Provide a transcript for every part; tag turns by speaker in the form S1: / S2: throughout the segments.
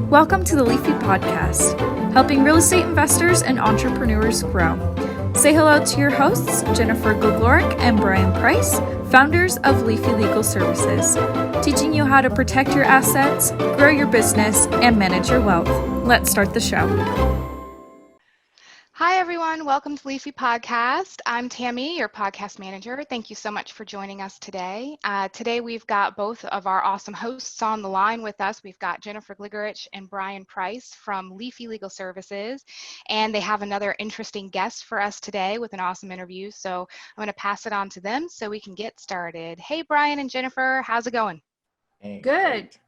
S1: Welcome to the Leafy Podcast, helping real estate investors and entrepreneurs grow. Say hello to your hosts, Jennifer Goglorick and Brian Price, founders of Leafy Legal Services, teaching you how to protect your assets, grow your business, and manage your wealth. Let's start the show.
S2: Hi, everyone. Welcome to Leafy Podcast. I'm Tammy, your podcast manager. Thank you so much for joining us today. Today, we've got both of our awesome hosts on the line with us. We've got Jennifer Goglorick and Brian Price from Leafy Legal Services, and they have another interesting guest for us today with an awesome interview. So I'm going to pass it on to them so we can get started. Hey, Brian and Jennifer, how's it going?
S3: Hey,
S4: Good.
S3: great.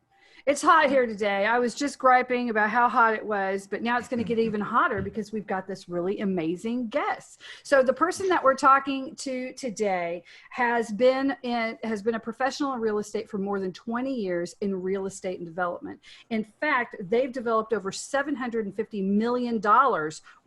S4: It's hot here today. I was just griping about how hot it was, but now it's going to get even hotter because we've got this really amazing guest. So the person that we're talking to today has been a professional in real estate for more than 20 years in real estate and development. In fact, they've developed over $750 million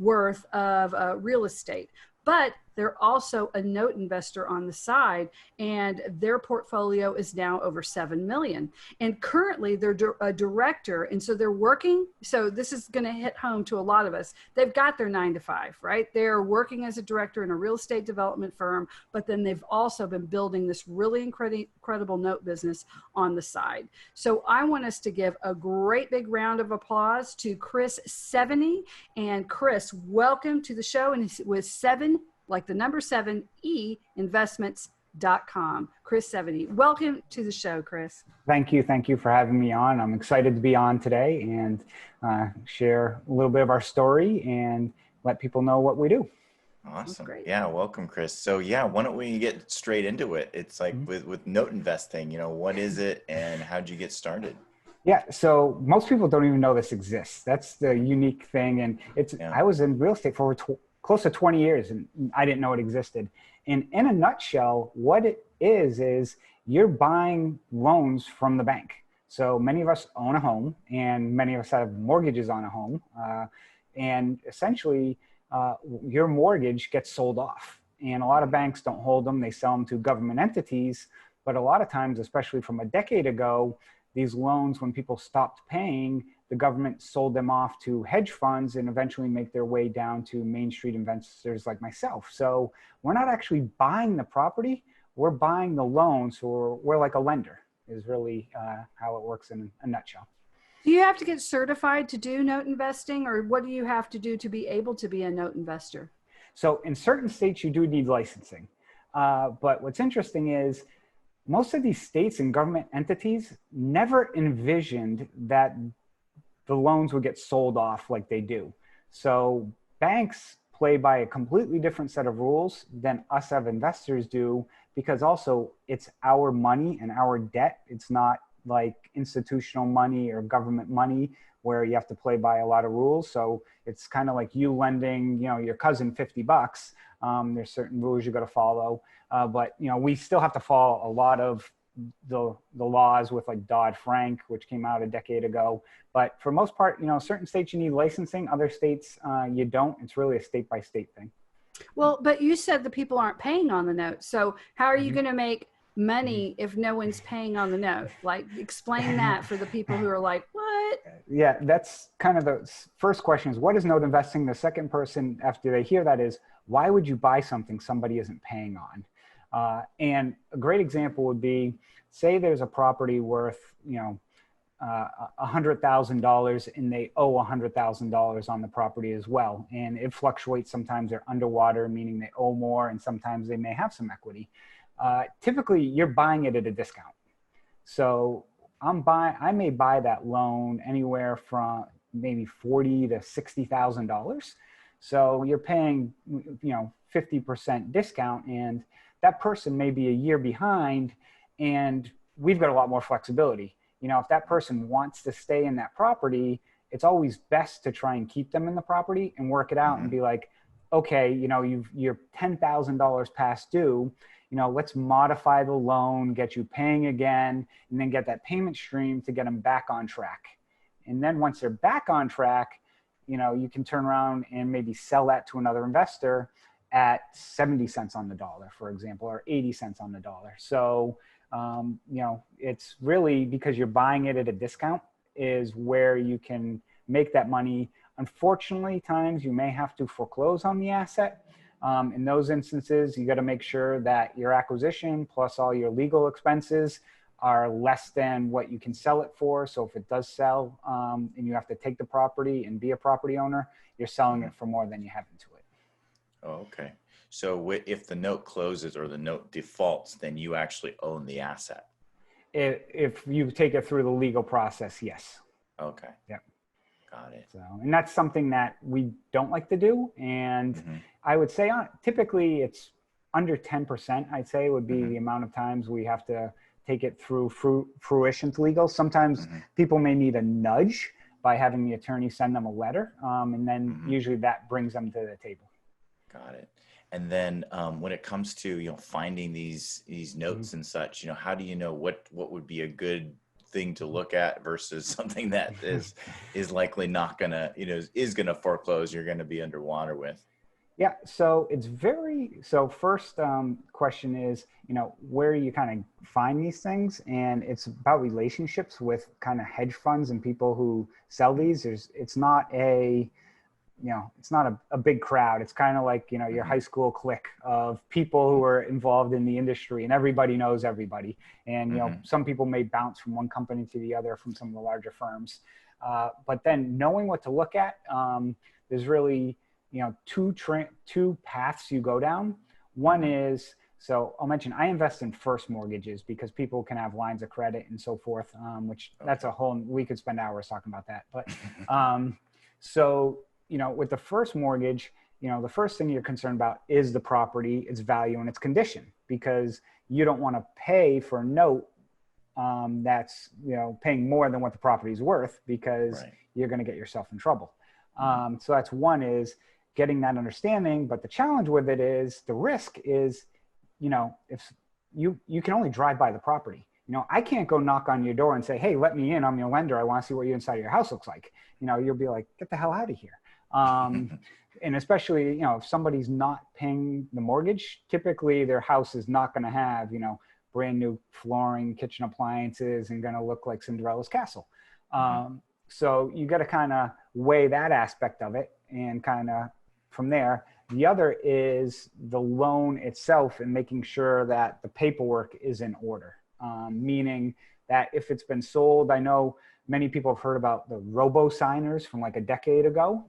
S4: worth of real estate. But they're also a note investor on the side, and their portfolio is now over 7 million. And currently they're a director. And so they're working. So this is going to hit home to a lot of us. They've got their 9 to 5, right? They're working as a director in a real estate development firm, but then they've also been building this really incredible note business on the side. So I want us to give a great big round of applause to Chris Seveney. And Chris, welcome to the show. And it's with 7, like the number 7, investments.com. Chris Seveney. Welcome to the show, Chris.
S3: Thank you. Thank you for having me on. I'm excited to be on today and share a little bit of our story and let people know what we do.
S5: Awesome. Yeah. Welcome, Chris. So yeah, why don't we get straight into it? It's like with note investing, what is it and how'd you get started?
S3: Yeah. So most people don't even know this exists. That's the unique thing. And I was in real estate for over close to 20 years and I didn't know it existed. And in a nutshell, what it is you're buying loans from the bank. So many of us own a home and many of us have mortgages on a home. And essentially your mortgage gets sold off. And a lot of banks don't hold them. They sell them to government entities. But a lot of times, especially from a decade ago, these loans, when people stopped paying, the government sold them off to hedge funds and eventually make their way down to Main Street investors like myself. So we're not actually buying the property, we're buying the loan. So we're like a lender is really how it works in a nutshell.
S4: Do you have to get certified to do note investing, or what do you have to do to be able to be a note investor?
S3: So in certain states, you do need licensing. But what's interesting is most of these states and government entities never envisioned that the loans would get sold off like they do. So banks play by a completely different set of rules than us as investors do, because also it's our money and our debt. It's not like institutional money or government money where you have to play by a lot of rules. So it's kind of like you lending, your cousin $50. There's certain rules you got to follow. But we still have to follow a lot of the laws with like Dodd-Frank, which came out a decade ago. But for most part, certain states you need licensing, other states you don't. It's really a state-by-state thing.
S4: Well, but you said the people aren't paying on the note. So how are you going to make money if no one's paying on the note? Like, explain that for the people who are like, what?
S3: Yeah, that's kind of the first question is, what is note investing? The second person after they hear that is, why would you buy something somebody isn't paying on? And a great example would be, say there's a property worth, $100,000 and they owe $100,000 on the property as well. And it fluctuates. Sometimes they're underwater, meaning they owe more, and sometimes they may have some equity. Typically you're buying it at a discount. So I may buy that loan anywhere from maybe $40,000 to $60,000. So you're paying, 50% discount, and that person may be a year behind, and we've got a lot more flexibility. If that person wants to stay in that property, it's always best to try and keep them in the property and work it out and be like, okay, you're $10,000 past due. Let's modify the loan, get you paying again, and then get that payment stream to get them back on track. And then once they're back on track, you can turn around and maybe sell that to another investor at 70 cents on the dollar, for example, or 80 cents on the dollar. So, it's really because you're buying it at a discount. is where you can make that money. Unfortunately, times you may have to foreclose on the asset. In those instances, you got to make sure that your acquisition plus all your legal expenses are less than what you can sell it for. So if it does sell and you have to take the property and be a property owner, you're selling it for more than you have into it.
S5: Oh, okay. So if the note closes or the note defaults, then you actually own the asset.
S3: If you take it through the legal process, yes.
S5: Okay.
S3: Yeah.
S5: Got it.
S3: So, and that's something that we don't like to do. And I would say typically it's under 10%, I'd say would be the amount of times we have to take it through fruition to legal. Sometimes people may need a nudge by having the attorney send them a letter. And then usually that brings them to the table.
S5: Got it. And then when it comes to, finding these notes and such, how do you know what would be a good thing to look at versus something that is likely not gonna, is gonna foreclose, you're gonna be underwater with?
S3: Yeah, so first question is, where you kind of find these things, and it's about relationships with kind of hedge funds and people who sell these. It's not a big crowd. It's kind of like, your high school clique of people who are involved in the industry, and everybody knows everybody. And, some people may bounce from one company to the other from some of the larger firms. But then knowing what to look at, there's really, two paths you go down. One is, so I'll mention, I invest in first mortgages because people can have lines of credit and so forth, which that's we could spend hours talking about that. But with the first mortgage, the first thing you're concerned about is the property, its value, and its condition, because you don't want to pay for a note that's, paying more than what the property is worth, because you're going to get yourself in trouble. So that's one, is getting that understanding. But the challenge with it is the risk is, if you can only drive by the property. I can't go knock on your door and say, hey, let me in, I'm your lender, I want to see what your inside of your house looks like. You'll be like, get the hell out of here. And especially, if somebody's not paying the mortgage, typically their house is not going to have, brand new flooring, kitchen appliances, and going to look like Cinderella's castle. So you got to kind of weigh that aspect of it, and kind of from there. The other is the loan itself, and making sure that the paperwork is in order. Meaning that if it's been sold, I know many people have heard about the robo-signers from like a decade ago.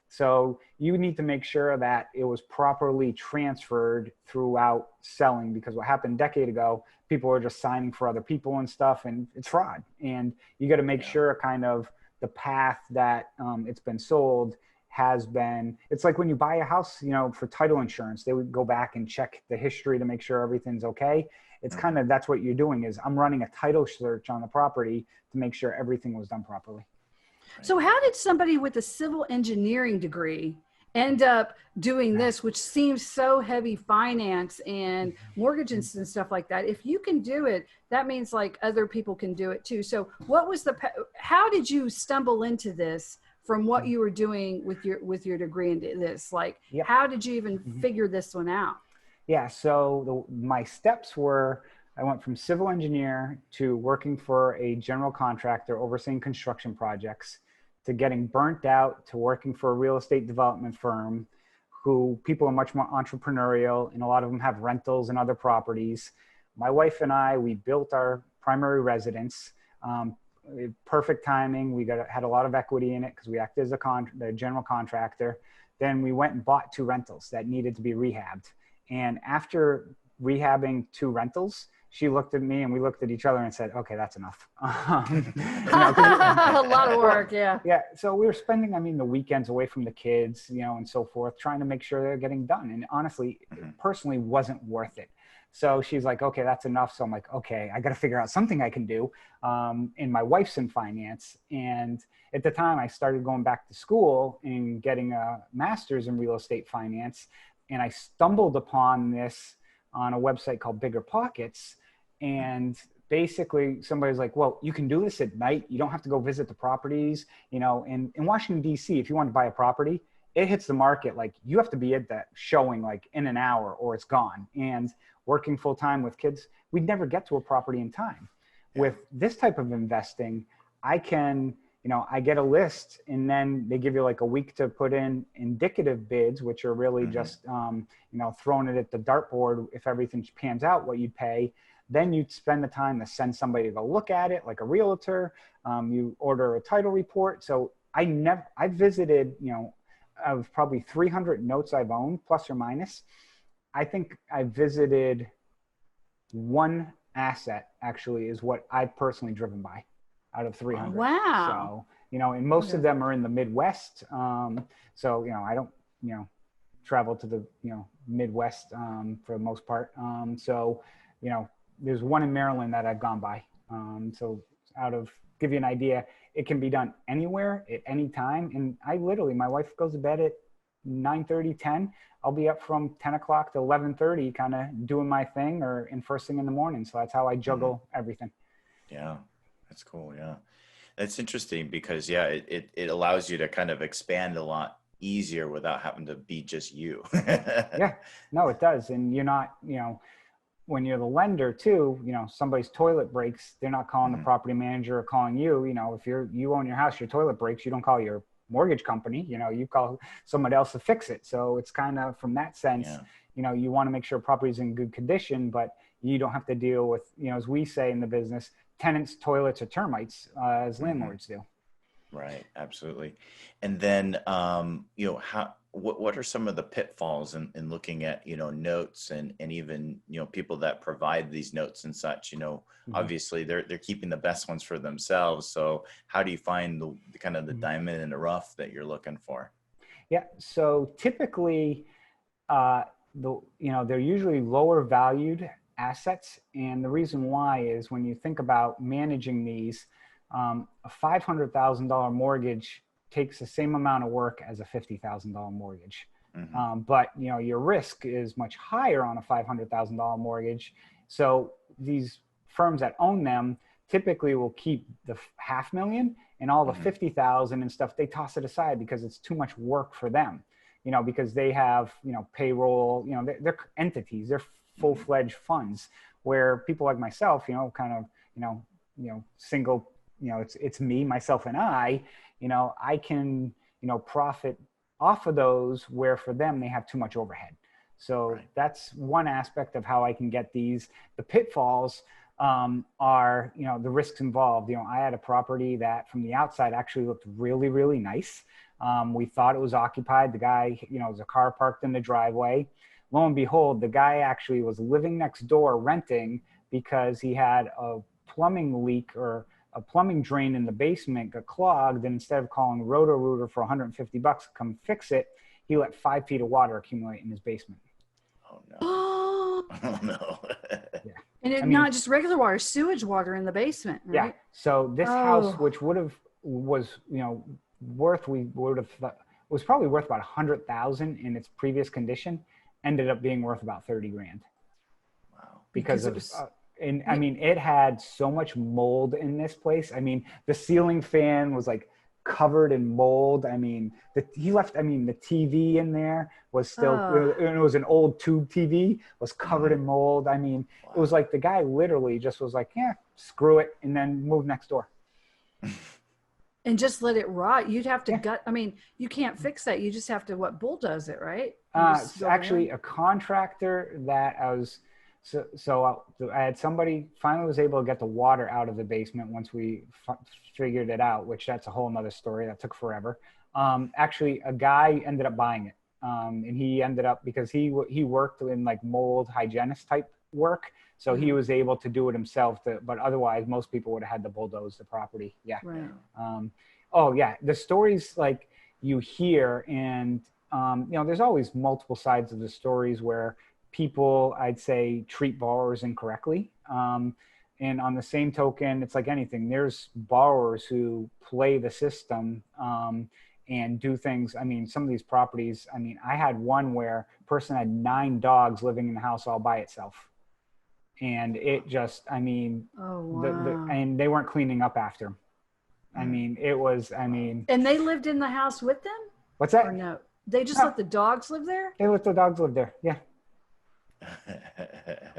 S3: So you need to make sure that it was properly transferred throughout selling, because what happened a decade ago, people were just signing for other people and stuff, and it's fraud. And you got to make sure kind of the path that it's been sold has been. It's like when you buy a house, for title insurance, they would go back and check the history to make sure everything's okay. It's kind of, that's what you're doing, is I'm running a title search on the property to make sure everything was done properly.
S4: So how did somebody with a civil engineering degree end up doing this, which seems so heavy finance and mortgages and stuff like that? If you can do it, that means like other people can do it too. So how did you stumble into this from what you were doing with your degree into this? Like, how did you even figure this one out?
S3: Yeah, so my steps were, I went from civil engineer to working for a general contractor overseeing construction projects, to getting burnt out, to working for a real estate development firm, who people are much more entrepreneurial, and a lot of them have rentals and other properties. My wife and I, we built our primary residence. Perfect timing. We had a lot of equity in it because we acted as the general contractor. Then we went and bought 2 rentals that needed to be rehabbed. And after rehabbing 2 rentals, she looked at me and we looked at each other and said, okay, that's enough.
S4: A lot of work. Yeah.
S3: Yeah. So we were spending, the weekends away from the kids, and so forth, trying to make sure they're getting done. And honestly, it personally wasn't worth it. So she's like, okay, that's enough. So I'm like, okay, I got to figure out something I can do. And my wife's in finance. And at the time I started going back to school and getting a master's in real estate finance. And I stumbled upon this on a website called Bigger Pockets. And basically somebody's like, well, you can do this at night. You don't have to go visit the properties, in Washington, D.C., if you want to buy a property, it hits the market. Like, you have to be at that showing like in an hour or it's gone. And working full time with kids, we'd never get to a property in time. With this type of investing, I can, I get a list, and then they give you like a week to put in indicative bids, which are really just, throwing it at the dartboard. If everything pans out, what you pay, then you spend the time to send somebody to go look at it, like a realtor. You order a title report. So I visited, of probably 300 notes I've owned, plus or minus, I think I visited one asset actually is what I've personally driven by out of 300.
S4: Wow.
S3: So, and most of them are in the Midwest. So, I don't, travel to the, Midwest for the most part. So, there's one in Maryland that I've gone by. So give you an idea, it can be done anywhere at any time. And my wife goes to bed at 9:30, 10. I'll be up from 10 o'clock to 11:30, kind of doing my thing in first thing in the morning. So that's how I juggle everything.
S5: Yeah, that's cool. Yeah. That's interesting because it allows you to kind of expand a lot easier without having to be just you.
S3: Yeah, no, it does. And you're not, when you're the lender too, somebody's toilet breaks, they're not calling the property manager or calling you. If you own your house, your toilet breaks, you don't call your mortgage company, you call someone else to fix it. So it's kind of from that sense, you want to make sure property's in good condition, but you don't have to deal with, as we say in the business, tenants, toilets, or termites as landlords do.
S5: Right. Absolutely. And then, what are some of the pitfalls in looking at, notes and even, people that provide these notes and such, obviously they're keeping the best ones for themselves. So how do you find the kind of the diamond in the rough that you're looking for?
S3: Yeah. So typically, they're usually lower valued assets. And the reason why is when you think about managing these, a $500,000 mortgage takes the same amount of work as a $50,000 mortgage. But, your risk is much higher on a $500,000 mortgage. So these firms that own them typically will keep the $500,000 and all the 50,000 and stuff. They toss it aside because it's too much work for them, because they have, payroll, they're entities, they're full-fledged funds, where people like myself, kind of, single, it's me, myself, and I can, profit off of those, where for them, they have too much overhead. So that's one aspect of how I can get these. The pitfalls are, the risks involved. I had a property that from the outside actually looked really, really nice. We thought it was occupied. The guy, was a car parked in the driveway. Lo and behold, the guy actually was living next door renting because he had a plumbing leak or a plumbing drain in the basement got clogged. And instead of calling Roto-Rooter for $150 to come fix it, he let 5 feet of water accumulate in his basement.
S5: Oh no. Oh no.
S3: Yeah.
S4: And not just regular water, sewage water in the basement, right?
S3: Yeah. So this house, which was probably worth about 100,000 in its previous condition, ended up being worth about 30 grand.
S5: Wow.
S3: Because it had so much mold in this place. The ceiling fan was like covered in mold. He left the TV in there was still, and it was an old tube TV, was covered in mold. It was like the guy literally just was like, yeah, screw it, and then move next door.
S4: And just let it rot. You'd have to you can't fix that. You just have to bulldoze it, right?
S3: It's actually a contractor that I was, so I had somebody finally was able to get the water out of the basement once we figured it out, which that's a whole nother story that took forever. Actually, a guy ended up buying it. And he ended up, because he worked in like mold hygienist type work. So he was able to do it himself, but otherwise most people would have had to bulldoze the property. Yeah. Right. The stories like you hear, and there's always multiple sides of the stories where people, I'd say, treat borrowers incorrectly. And on the same token, it's like anything. There's borrowers who play the system and do things. Some of these properties, I had one where a person had 9 dogs living in the house all by itself. And it just, and they weren't cleaning up after. It was, And
S4: they lived in the house with them?
S3: What's that?
S4: Or no? They just let the dogs live there?
S3: They let the dogs live there, yeah.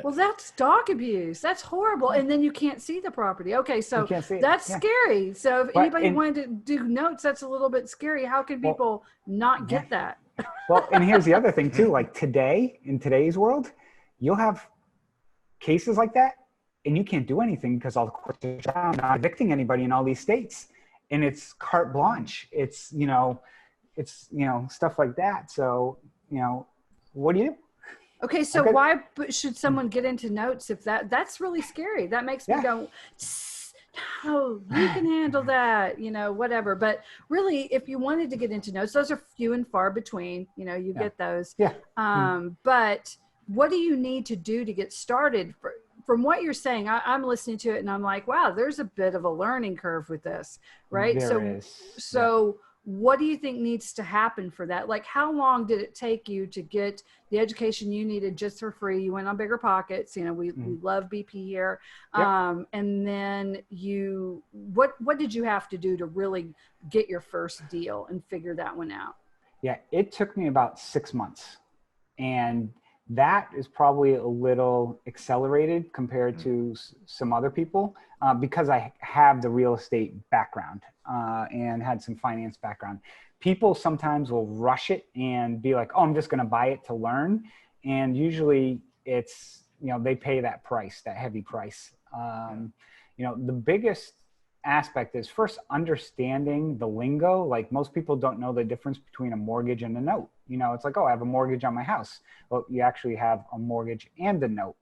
S4: Well, that's dog abuse. That's horrible. And then you can't see the property. Okay, so
S3: You can't see it.
S4: that's
S3: Yeah.
S4: scary. So if
S3: But
S4: anybody wanted to do notes, that's a little bit scary. How can people not get that?
S3: Well, and here's the other thing too, like today, in today's world, you'll have cases like that and you can't do anything because all the courts are down, not evicting anybody in all these states. And it's carte blanche. It's, stuff like that. So, what do you do?
S4: Okay, so why should someone get into notes if that's really scary? That makes me go, no, you can handle that, whatever. But really, if you wanted to get into notes, those are few and far between, you get those.
S3: Yeah.
S4: But what do you need to do to get started? From what you're saying, I'm listening to it and I'm like, wow, there's a bit of a learning curve with this, right?
S3: There is.
S4: So what do you think needs to happen for that? Like, how long did it take you to get the education you needed just for free? You went on Bigger Pockets. We love BP here.
S3: Yep.
S4: And then what did you have to do to really get your first deal and figure that one out?
S3: Yeah, it took me about 6 months. And that is probably a little accelerated compared to some other people because I have the real estate background and had some finance background. People sometimes will rush it and be like, oh, I'm just going to buy it to learn. And usually it's, they pay that price, that heavy price. The biggest aspect is first understanding the lingo. Like most people don't know the difference between a mortgage and a note. It's like, oh, I have a mortgage on my house. Well, you actually have a mortgage and a note,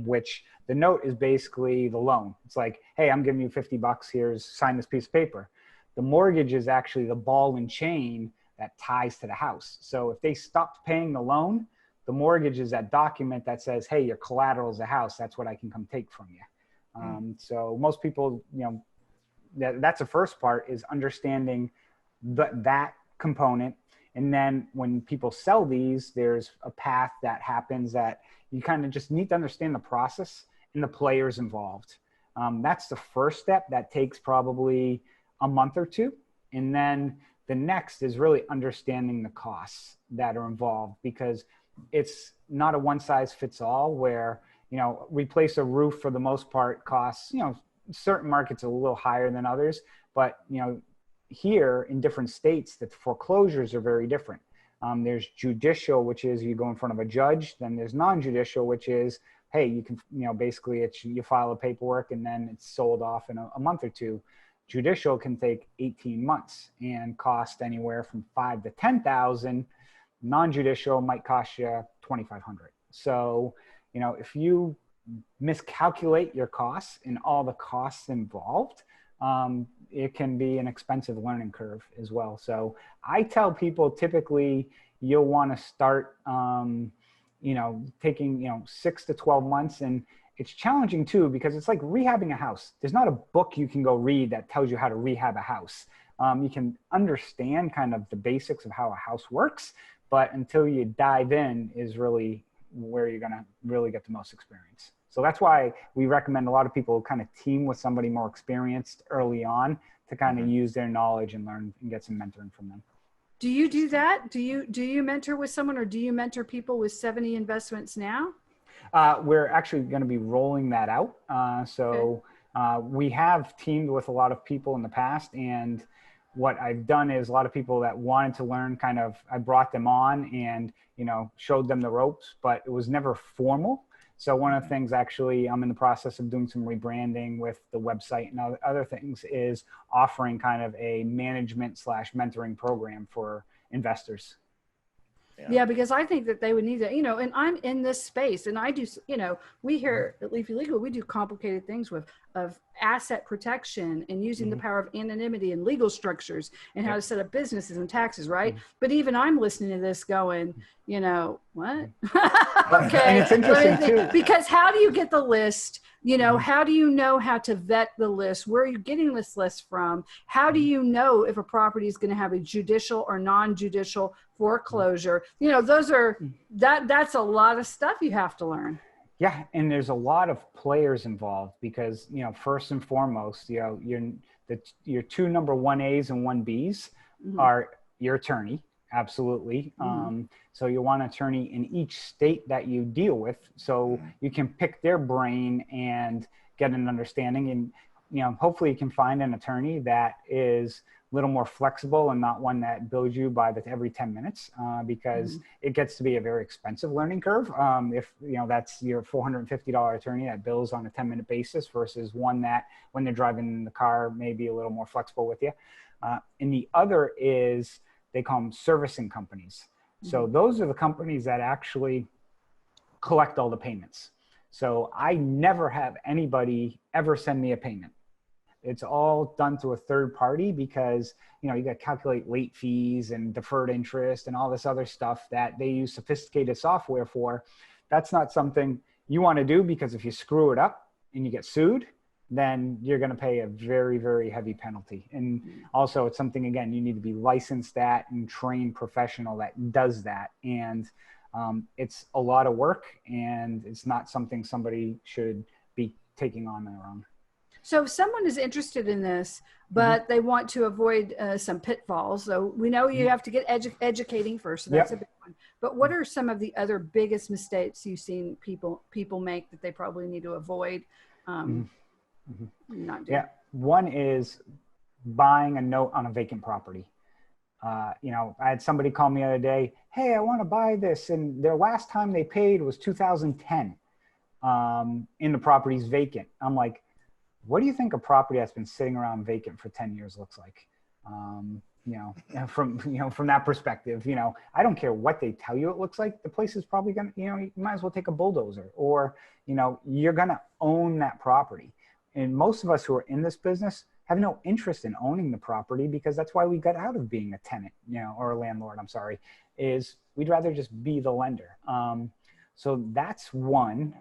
S3: which the note is basically the loan. It's like, hey, I'm giving you $50. Here's sign this piece of paper. The mortgage is actually the ball and chain that ties to the house. So if they stopped paying the loan, the mortgage is that document that says, hey, your collateral is a house. That's what I can come take from you. So most people, that's the first part is understanding that component. And then when people sell these, there's a path that happens that you kind of just need to understand the process and the players involved. That's the first step. That takes probably a month or two. And then the next is really understanding the costs that are involved, because it's not a one size fits all where, replace a roof for the most part costs, certain markets are a little higher than others, but, here in different states, the foreclosures are very different. There's judicial, which is you go in front of a judge. Then there's non-judicial, which is, hey, you can, basically you file a paperwork and then it's sold off in a month or two. Judicial can take 18 months and cost anywhere from $5,000 to $10,000. Non-judicial might cost you $2,500. So, if you miscalculate your costs and all the costs involved, it can be an expensive learning curve as well. So I tell people typically you'll want to start, taking, 6 to 12 months. And it's challenging too, because it's like rehabbing a house. There's not a book you can go read that tells you how to rehab a house. You can understand kind of the basics of how a house works, but until you dive in is really where you're going to really get the most experience. So that's why we recommend a lot of people kind of team with somebody more experienced early on to kind of use their knowledge and learn and get some mentoring from them.
S4: Do you do that? Do you mentor with someone, or do you mentor people with Seveney investments now?
S3: We're actually going to be rolling that out. We have teamed with a lot of people in the past, and what I've done is a lot of people that wanted to learn I brought them on and, showed them the ropes, but it was never formal. So one of the things actually I'm in the process of doing some rebranding with the website and other things is offering kind of a management / mentoring program for investors.
S4: Yeah, because I think that they would need that, and I'm in this space and I do, we here at Leafy Legal, we do complicated things of asset protection and using the power of anonymity and legal structures and how to set up businesses and taxes, right? But even I'm listening to this going, what? Okay.
S3: And it's interesting too.
S4: Because how do you get the list? How do you know how to vet the list? Where are you getting this list from? How do you know if a property is going to have a judicial or non-judicial foreclosure? That's a lot of stuff you have to learn.
S3: Yeah. And there's a lot of players involved because, first and foremost, your two number 1As and 1Bs are your attorney. Absolutely. So you want an attorney in each state that you deal with, so you can pick their brain and get an understanding. And, hopefully you can find an attorney that is a little more flexible and not one that bills you by every 10 minutes, because it gets to be a very expensive learning curve. If, that's your $450 attorney that bills on a 10-minute basis versus one that when they're driving in the car, may be a little more flexible with you. And the other is, they call them servicing companies. So those are the companies that actually collect all the payments. So I never have anybody ever send me a payment. It's all done through a third party because, you got to calculate late fees and deferred interest and all this other stuff that they use sophisticated software for. That's not something you want to do, because if you screw it up and you get sued, then you're going to pay a very, very heavy penalty. And also it's something, again, you need to be licensed at and trained professional that does that. And it's a lot of work, and it's not something somebody should be taking on their own.
S4: So if someone is interested in this, but they want to avoid some pitfalls, so we know you have to get educating first, so that's a big one. But what are some of the other biggest mistakes you've seen people make that they probably need to avoid? Not do?
S3: Yeah, one is buying a note on a vacant property. I had somebody call me the other day, hey, I want to buy this, and their last time they paid was 2010, and the property's vacant. I'm like, what do you think a property that's been sitting around vacant for 10 years looks like? From that perspective, I don't care what they tell you it looks like. The place is probably going to, you might as well take a bulldozer, or, you're going to own that property. And most of us who are in this business have no interest in owning the property, because that's why we got out of being a tenant, or a landlord, is we'd rather just be the lender. So that's one,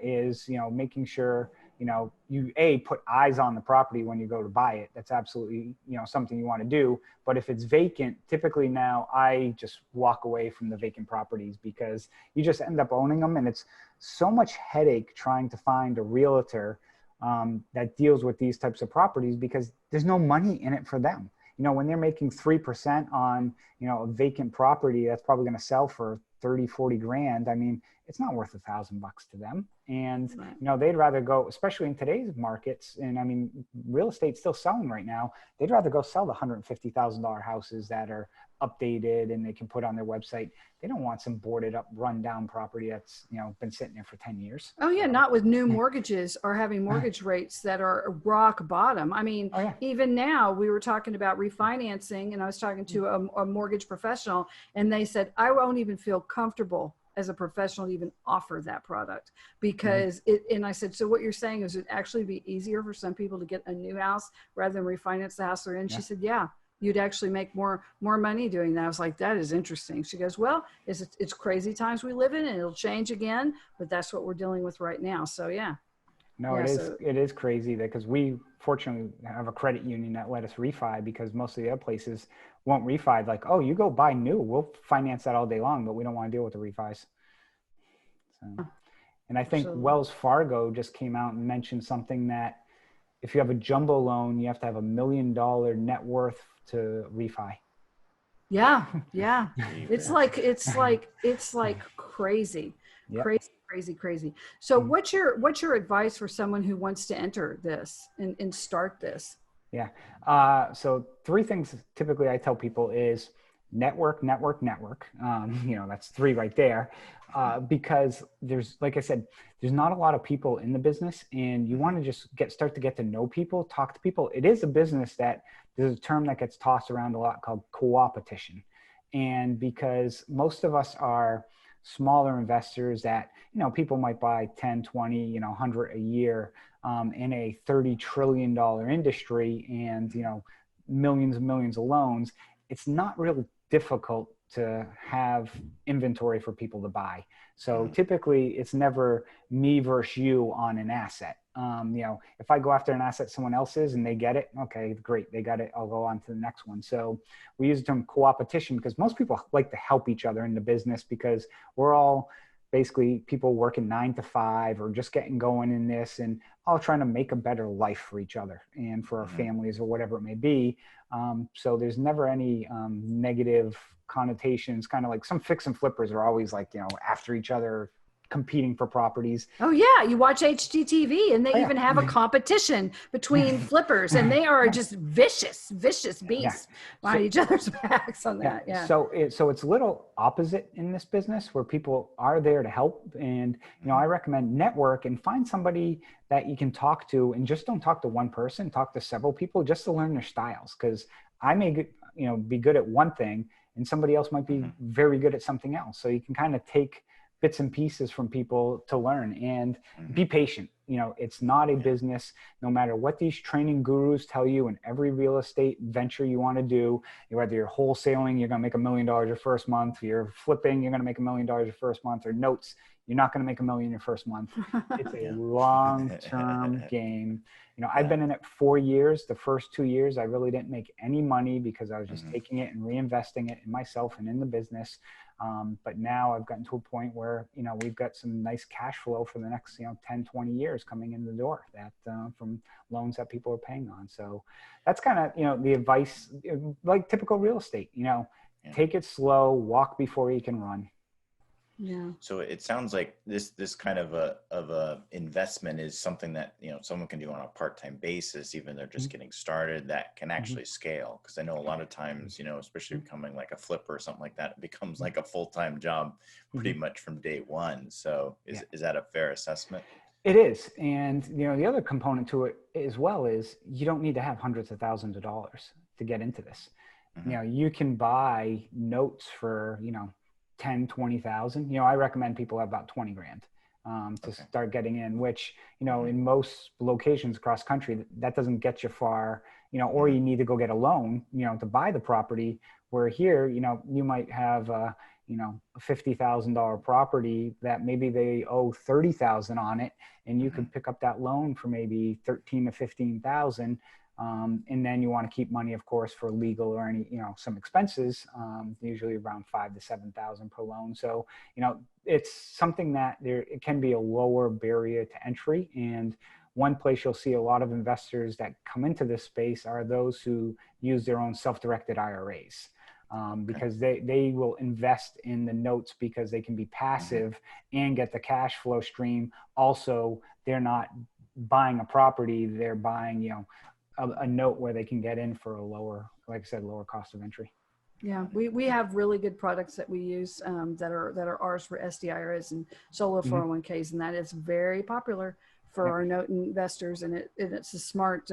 S3: is, making sure, you put eyes on the property when you go to buy it. That's absolutely, something you want to do. But if it's vacant, typically now I just walk away from the vacant properties, because you just end up owning them. And it's so much headache trying to find a realtor that deals with these types of properties, because there's no money in it for them. When they're making 3% on, a vacant property that's probably going to sell for 30, 40 grand. I mean, it's not worth $1,000 to them. And, they'd rather go, especially in today's markets. And I mean, real estate's still selling right now. They'd rather go sell the $150,000 houses that are updated and they can put on their website. They don't want some boarded up, run down property that's, been sitting there for 10 years.
S4: Oh yeah. Not with new mortgages or having mortgage rates that are rock bottom. I mean, even now we were talking about refinancing, and I was talking to a mortgage professional, and they said, I won't even feel comfortable as a professional to even offer that product, because and I said, so what you're saying is it'd actually be easier for some people to get a new house rather than refinance the house they're in? She said, yeah, you'd actually make more money doing that. I was like, that is interesting. She goes, well, it's crazy times we live in, and it'll change again, but that's what we're dealing with right now. So yeah.
S3: No, it is crazy that, because we fortunately have a credit union that let us refi, because most of the other places won't refi. Like, oh, you go buy new, we'll finance that all day long, but we don't want to deal with the refis. So, and I think Wells Fargo just came out and mentioned something that if you have a jumbo loan, you have to have $1 million net worth to refi.
S4: Yeah. Yeah. it's like crazy, crazy. So what's your advice for someone who wants to enter this and start this?
S3: Yeah. So 3 things typically I tell people is network. That's 3 right there. Because there's, like I said, there's not a lot of people in the business, and you want to just start to get to know people, talk to people. It is a business that there's a term that gets tossed around a lot called co-opetition. And because most of us are smaller investors that, people might buy 10, 20, 100 a year in a $30 trillion industry, and, millions and millions of loans, it's not real difficult to have inventory for people to buy. So typically it's never me versus you on an asset. If I go after an asset someone else's and they get it, okay, great, they got it, I'll go on to the next one. So we use the term co-opetition because most people like to help each other in the business, because we're all basically people working 9 to 5 or just getting going in this and all trying to make a better life for each other and for our families or whatever it may be. So there's never any negative connotations, kind of like some fix and flippers are always like, after each other, competing for properties.
S4: Oh yeah, you watch HGTV and they even have a competition between flippers, and they are just vicious beasts behind each other's backs on that. Yeah.
S3: So it's a little opposite in this business where people are there to help, and I recommend network and find somebody that you can talk to, and just don't talk to one person, talk to several people just to learn their styles, because I may be good at one thing and somebody else might be very good at something else. So you can kind of take bits and pieces from people to learn, and be patient. It's not a business, no matter what these training gurus tell you in every real estate venture you want to do, whether you're wholesaling, you're going to make $1 million your first month, you're flipping, you're going to make $1 million your first month, or notes, you're not going to make $1 million your first month. It's a long-term game. I've been in it 4 years. The first 2 years, I really didn't make any money because I was just taking it and reinvesting it in myself and in the business. But now I've gotten to a point where, we've got some nice cash flow for the next, 10, 20 years coming in the door that from loans that people are paying on. So that's kind of, the advice, like typical real estate, take it slow, walk before you can run.
S4: Yeah.
S5: So it sounds like this kind of a investment is something that, someone can do on a part-time basis, even they're just getting started, that can actually scale. Because I know a lot of times, especially becoming like a flipper or something like that, it becomes like a full-time job pretty much from day one. So is that a fair assessment?
S3: It is. And, the other component to it as well is you don't need to have hundreds of thousands of dollars to get into this. You can buy notes for, 10, 20,000. I recommend people have about 20 grand to start getting in, which, in most locations across country, that doesn't get you far, or you need to go get a loan, to buy the property, where here, you might have a $50,000 property that maybe they owe 30,000 on it, and you could pick up that loan for maybe 13 to 15,000. And then you want to keep money, of course, for legal or any, some expenses, usually around 5,000 to 7,000 per loan. So, it's something that it can be a lower barrier to entry. And one place you'll see a lot of investors that come into this space are those who use their own self-directed IRAs. Because they will invest in the notes because they can be passive and get the cash flow stream. Also, they're not buying a property, they're buying, a note where they can get in for a lower, like I said, lower cost of entry.
S4: Yeah, we have really good products that we use that are ours for SDIRAs and solo 401ks, and that is very popular for our note investors, and it's a smart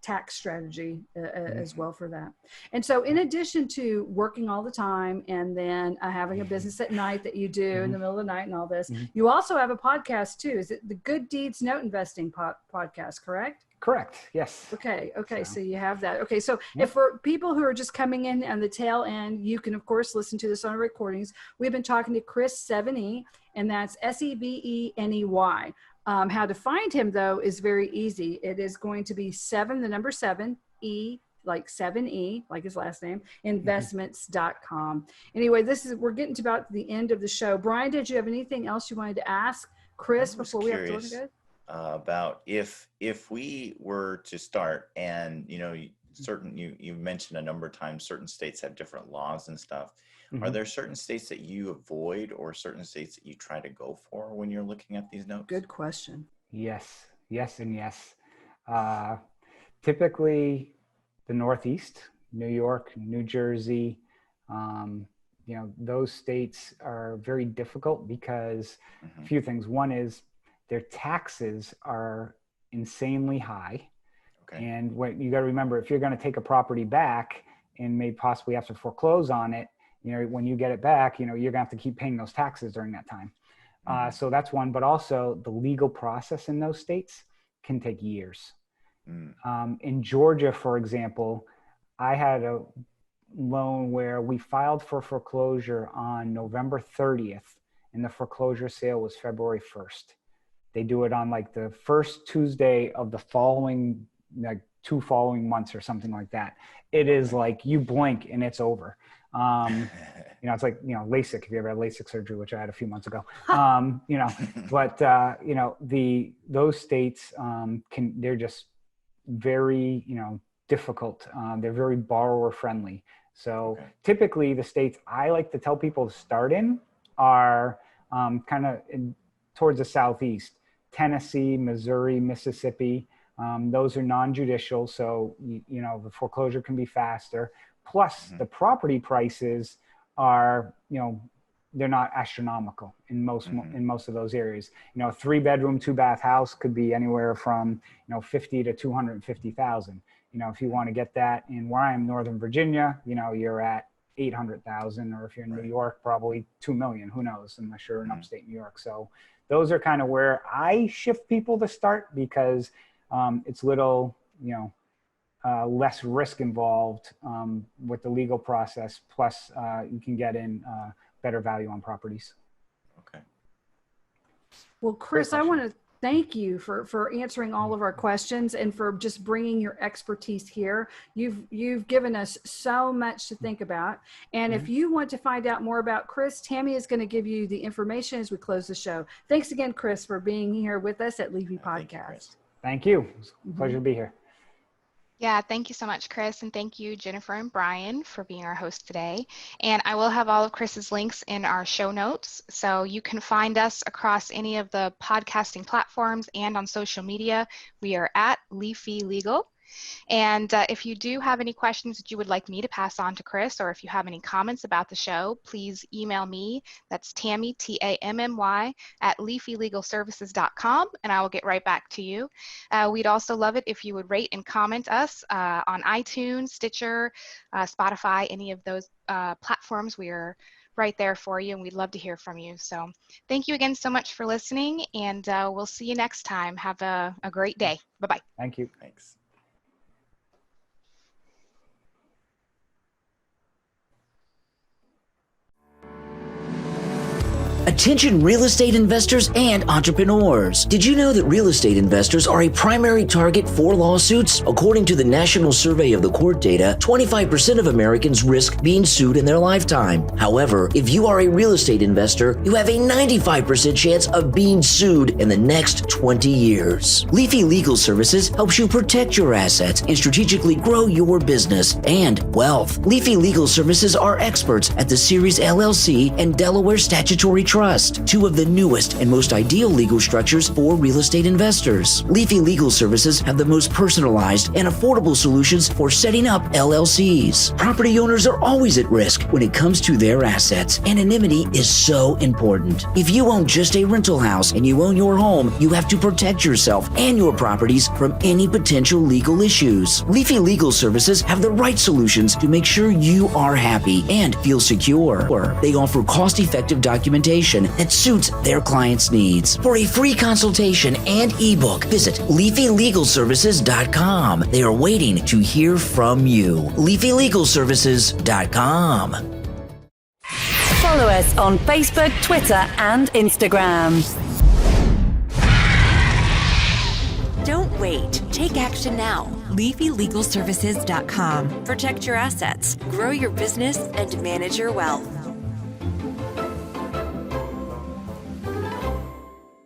S4: tax strategy as well for that. And so in addition to working all the time and then having a business at night that you do in the middle of the night and all this, you also have a podcast too. Is it the Good Deeds Note Investing podcast, correct?
S3: Correct. Yes.
S4: Okay. So you have that. Okay. So if for people who are just coming in on the tail end, you can of course listen to this on recordings. We've been talking to Chris Seveney, and that's Seveney. How to find him though is very easy. It is going to be 7, the number 7, E, like 7E, like his last name, investments.com. Anyway, we're getting to about the end of the show. Brian, did you have anything else you wanted to ask Chris before we have to look at?
S5: About if we were to start, and you mentioned a number of times certain states have different laws and stuff. Are there certain states that you avoid or certain states that you try to go for when you're looking at these notes?
S4: Good question.
S3: Yes, and yes. Typically the Northeast, New York, New Jersey, those states are very difficult because a few things. One is their taxes are insanely high. Okay. And what you got to remember, if you're going to take a property back and may possibly have to foreclose on it, when you get it back, you're going to have to keep paying those taxes during that time. So that's one, but also the legal process in those states can take years. In Georgia, for example, I had a loan where we filed for foreclosure on November 30th and the foreclosure sale was February 1st. They do it on like the first Tuesday of the following, like 2 following months or something like that. It is like you blink and it's over. It's like, LASIK, if you ever had LASIK surgery, which I had a few months ago, but, those states they're just very, difficult. They're very borrower friendly. So typically the states I like to tell people to start in are kind of towards the Southeast, Tennessee, Missouri, Mississippi. Those are non-judicial. So, the foreclosure can be faster. Plus the property prices are, they're not astronomical in most of those areas. A 3-bedroom, 2-bath house could be anywhere from, 50 to 250,000. If you want to get that in where I am, Northern Virginia, you're at 800,000, or if you're in New York, probably 2 million, who knows, unless you're in upstate New York. So those are kind of where I shift people to start, because it's little, less risk involved with the legal process. Plus you can get in better value on properties.
S5: Okay.
S4: Well, Chris, I want to thank you for answering all of our questions and for just bringing your expertise here. You've given us so much to think about. And if you want to find out more about Chris, Tammy is going to give you the information as we close the show. Thanks again, Chris, for being here with us at Leafy Podcast.
S3: Thank you. It's a pleasure to be here.
S2: Yeah, thank you so much, Chris. And thank you, Jennifer and Brian, for being our host today. And I will have all of Chris's links in our show notes. So you can find us across any of the podcasting platforms and on social media. We are at Leafy Legal. And if you do have any questions that you would like me to pass on to Chris, or if you have any comments about the show, please email me. That's Tammy, Tammy, at leafylegalservices.com, and I will get right back to you. We'd also love it if you would rate and comment us on iTunes, Stitcher, Spotify, any of those platforms. We are right there for you, and we'd love to hear from you. So thank you again so much for listening, and we'll see you next time. Have a great day. Bye-bye.
S3: Thank you.
S5: Thanks.
S6: Attention real estate investors and entrepreneurs. Did you know that real estate investors are a primary target for lawsuits? According to the National Survey of the Court data, 25% of Americans risk being sued in their lifetime. However, if you are a real estate investor, you have a 95% chance of being sued in the next 20 years. Leafy Legal Services helps you protect your assets and strategically grow your business and wealth. Leafy Legal Services are experts at the Series LLC and Delaware Statutory Trust, two of the newest and most ideal legal structures for real estate investors. Leafy Legal Services have the most personalized and affordable solutions for setting up LLCs. Property owners are always at risk when it comes to their assets. Anonymity is so important. If you own just a rental house and you own your home, you have to protect yourself and your properties from any potential legal issues. Leafy Legal Services have the right solutions to make sure you are happy and feel secure. They offer cost-effective documentation that suits their clients' needs. For a free consultation and ebook, visit leafylegalservices.com. They are waiting to hear from you. leafylegalservices.com.
S7: Follow us on Facebook, Twitter, and Instagram. Don't wait. Take action now. leafylegalservices.com. Protect your assets, grow your business, and manage your wealth.